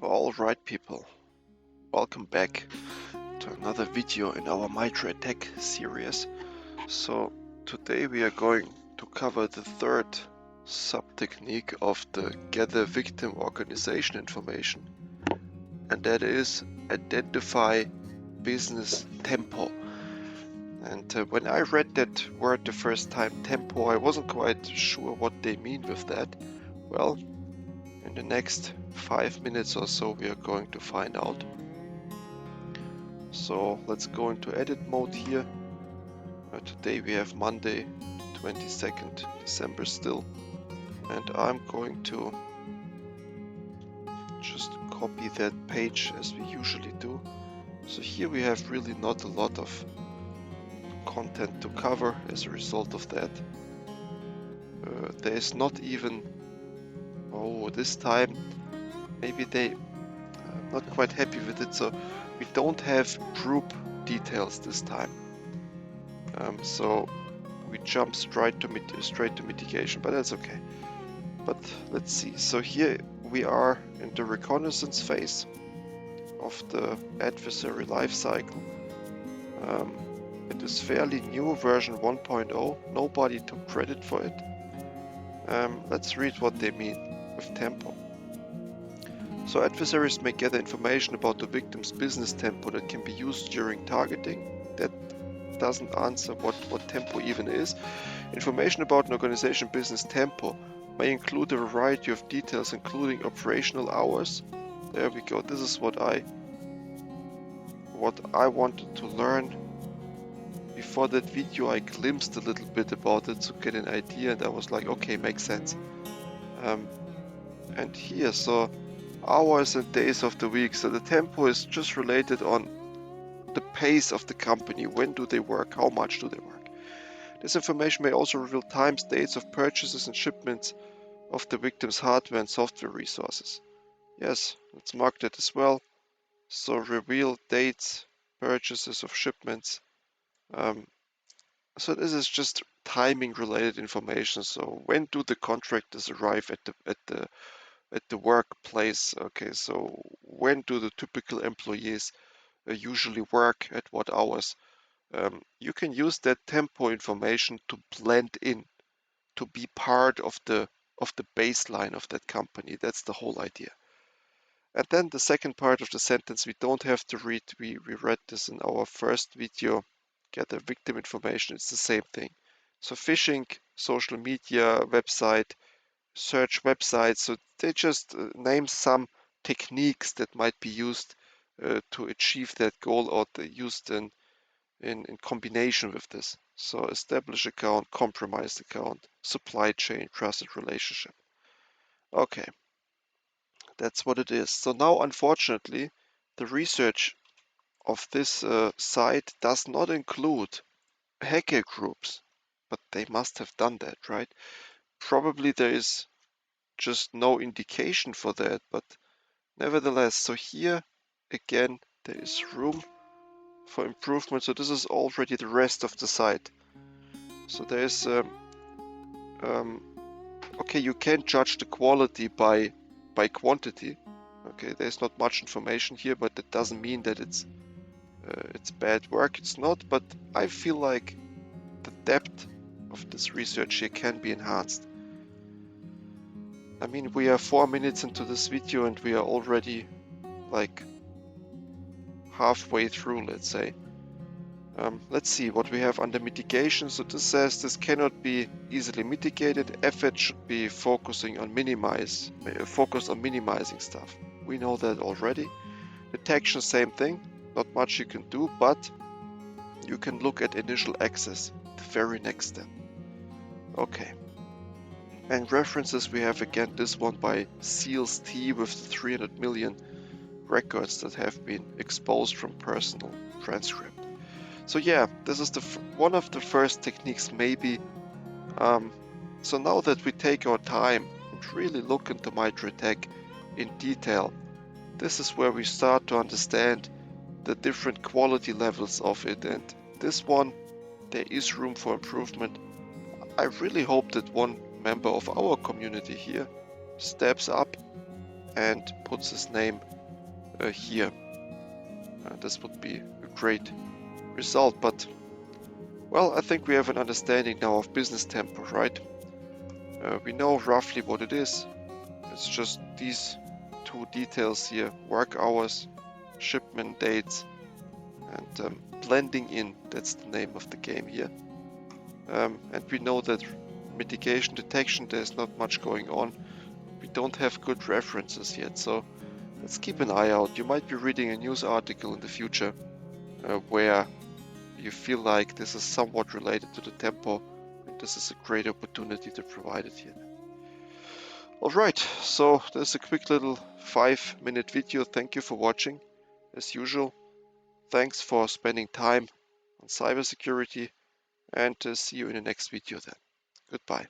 Alright people, welcome back to another video in our MITRE attack series. So today we are going to cover the third sub-technique of the gather victim organization information, and that is identify business tempo. And when I read that word the first time, tempo, I wasn't quite sure what they mean with that. Well, in the next 5 minutes or so we are going to find out. So let's go into edit mode here. Today we have Monday 22nd December still, and I'm going to just copy that page as we usually do. So here we have really not a lot of content to cover as a result of that. There is not even, this time maybe I'm not quite happy with it, so we don't have group details this time. So we jump straight to mitigation, but that's okay. But let's see. So here we are in the reconnaissance phase of the adversary lifecycle. It is fairly new, version 1.0. Nobody took credit for it. Let's read what they mean with tempo. So adversaries may gather information about the victim's business tempo that can be used during targeting. That doesn't answer what tempo even is. Information about an organization business tempo may include a variety of details, including operational hours. There we go. This is what I wanted to learn. Before that video I glimpsed a little bit about it to get an idea, and I was like, okay, makes sense. And here, so hours and days of the week. So the tempo is just related on the pace of the company. When do they work? How much do they work? This information may also reveal times, dates of purchases and shipments of the victim's hardware and software resources. Yes, let's mark that as well. So reveal dates, purchases of shipments. So this is just timing related information. So when do the contractors arrive at the workplace? Okay, so when do the typical employees usually work, at what hours? You can use that tempo information to blend in, to be part of the baseline of that company. That's the whole idea. And then the second part of the sentence we don't have to read. We read this in our first video. Gather victim information. It's the same thing. So phishing, social media, website, search websites. So they just name some techniques that might be used to achieve that goal, or used in combination with this. So establish account, compromised account, supply chain, trusted relationship. Okay, that's what it is. So now, unfortunately, the research of this site does not include hacker groups, but they must have done that, right? Probably there is just no indication for that, but nevertheless, so here again there is room for improvement. So this is already the rest of the site. So there is okay, you can judge the quality by quantity. Okay, there's not much information here, but that doesn't mean that it's bad work. It's not, but I feel like the depth of this research here can be enhanced. I mean, we are 4 minutes into this video and we are already like halfway through, let's say. Let's see what we have under mitigation. So this says this cannot be easily mitigated. Effort should be focused on minimizing stuff. We know that already. Detection, same thing. Not much you can do, but you can look at initial access, the very next step. Okay. And references, we have again this one by Seals T with 300 million records that have been exposed from personal transcript. So yeah, this is one of the first techniques maybe. So now that we take our time and really look into MITRE attack in detail, this is where we start to understand the different quality levels of it, and this one, there is room for improvement. I really hope that one member of our community here steps up and puts his name here. This would be a great result, but well, I think we have an understanding now of business tempo, right? We know roughly what it is. It's just these two details here: work hours, shipment dates, and blending in. That's the name of the game here. And we know that mitigation detection, there's not much going on. We don't have good references yet, so let's keep an eye out. You might be reading a news article in the future where you feel like this is somewhat related to the tempo, and this is a great opportunity to provide it here. Alright, so there's a quick little 5-minute video. Thank you for watching. As usual, thanks for spending time on cybersecurity, and see you in the next video then. Goodbye.